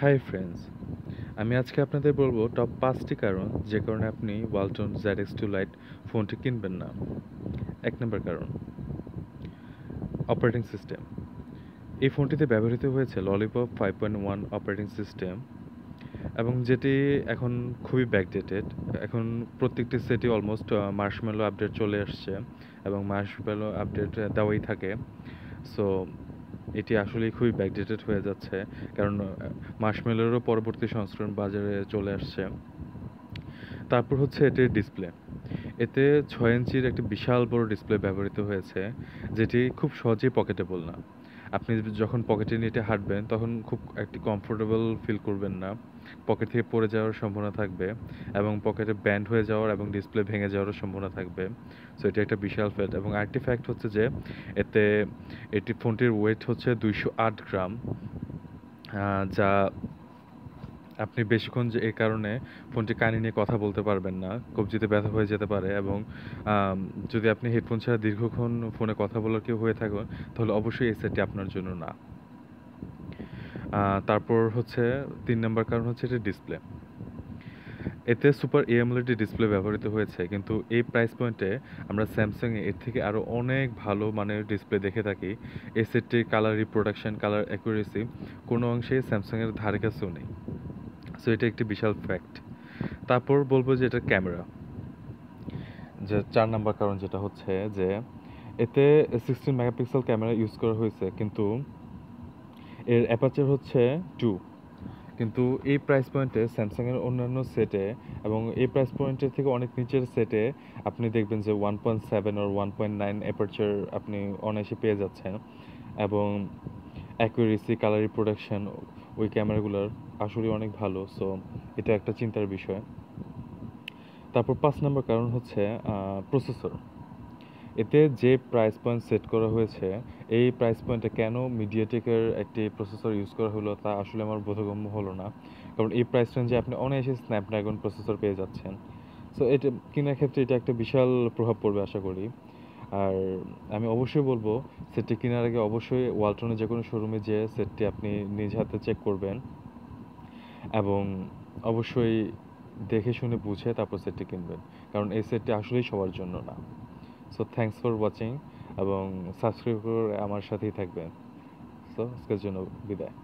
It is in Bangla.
হাই ফ্রেন্ডস, আমি আজকে আপনাদের বলবো টপ 5টি কারণ যে কারণে আপনি ওয়ালটন ZX2 লাইট ফোনটি কিনবেন না। 1 নম্বর কারণ, অপারেটিং সিস্টেম। এই ফোনটিতে ব্যবহৃত হয়েছে ললিপপ 5.1 অপারেটিং সিস্টেম এবং যেটি এখন খুবই ব্যাকডেটেড। এখন প্রত্যেকটি সেটই অলমোস্ট মার্শমেলো আপডেট চলে আসছে এবং মার্শমেলো আপডেট দেওয়াই থাকে। সো এটি আসলেই খুবই ব্যাকডেটেড হয়ে যাচ্ছে, কারণ মার্শমেলোরও পরবর্তী সংস্করণ বাজারে চলে আসছে। তারপর হচ্ছে এটির ডিসপ্লে। এতে 6 ইঞ্চির একটি বিশাল বড় ডিসপ্লে ব্যবহৃত হয়েছে, যেটি খুব সহজেই পকেটেবল না। আপনি যখন পকেটে নিয়ে এটা হাঁটবেন তখন খুব একটি কমফোর্টেবল ফিল করবেন না। পকেট থেকে পড়ে যাওয়ার সম্ভাবনা থাকবে এবং পকেটে ব্যান্ড হয়ে যাওয়ার এবং ডিসপ্লে ভেঙে যাওয়ারও সম্ভাবনা থাকবে। সো এটা একটা বিশাল ফ্যাক্ট, এবং আরেকটি ফ্যাক্ট হচ্ছে যে এতে ফোনটির ওয়েট হচ্ছে 208 গ্রাম, যা আপনি বেশিক্ষণ যে এই কারণে ফোনটি কানে নিয়ে কথা বলতে পারবেন না। কবজিতে ব্যথা হয়ে যেতে পারে, এবং আম যদি আপনি হেডফোন ছাড়া দীর্ঘক্ষণ ফোনে কথা বলার কেউ হয়ে থাকেন, তাহলে অবশ্যই এই সেটটি আপনার জন্য না। তারপর হচ্ছে ৩ নাম্বার কারণ হচ্ছে এটার ডিসপ্লে। এতে সুপার AMOLED ডিসপ্লে ব্যবহৃত হয়েছে, কিন্তু এই প্রাইস পয়েন্টে আমরা স্যামসাংয়ে এর থেকে আরও অনেক ভালো মানের ডিসপ্লে দেখে থাকি। এই সেটটির কালার রিপ্রোডাকশন, কালার অ্যাকুরেসি কোনো অংশেই স্যামসাংয়ের ধারে কাছেও নেই। সো এটা একটি বিশাল ফ্যাক্ট। তারপর বলব যে এটার ক্যামেরা। যে ৪ নাম্বার কারণ যেটা হচ্ছে যে এতে 16 মেগাপিক্সেল ক্যামেরা ইউজ করা হয়েছে, কিন্তু এর অ্যাপারচার হচ্ছে 2। কিন্তু এই প্রাইস পয়েন্টে স্যামসাংয়ের অন্যান্য সেটে এবং এই প্রাইস পয়েন্টের থেকে অনেক নিচের সেটে আপনি দেখবেন যে 1.7 or 1.9 অ্যাপারচার আপনি অনায়াসে পেয়ে যাচ্ছেন, এবং অ্যাকুরেসি, কালার রিপ্রোডাকশন ওই ক্যামেরাগুলোর আসলেই অনেক ভালো। সো এটা একটা চিন্তার বিষয়। তারপর ৫ নাম্বার কারণ হচ্ছে প্রসেসর। এতে যে প্রাইস পয়েন্ট সেট করা হয়েছে, এই প্রাইস পয়েন্টে কেন মিডিয়াটেকের একটি প্রসেসর ইউজ করা হলো তা আসলে আমার বোধগম্য হলো না। কারণ এই প্রাইস রেঞ্জে আপনি অনায়াসে স্ন্যাপড্রাগন প্রসেসর পেয়ে যাচ্ছেন। সো এটা কেনার ক্ষেত্রে এটা একটা বিশাল প্রভাব পড়বে আশা করি। আর আমি অবশ্যই বলব, সেটটি কেনার আগে অবশ্যই ওয়ালটনের যেকোনো শোরুমে যেয়ে সেটটি আপনি নিজ হাতে চেক করবেন, এবং অবশ্যই দেখে শুনে বুঝে তারপর সেটটি কিনবেন। কারণ এই সেটটি আসলেই সবার জন্য না। সো থ্যাংকস ফর ওয়াচিং, এবং সাবস্ক্রাইব করে আমার সাথেই থাকবেন। সো আজকের জন্য বিদায়।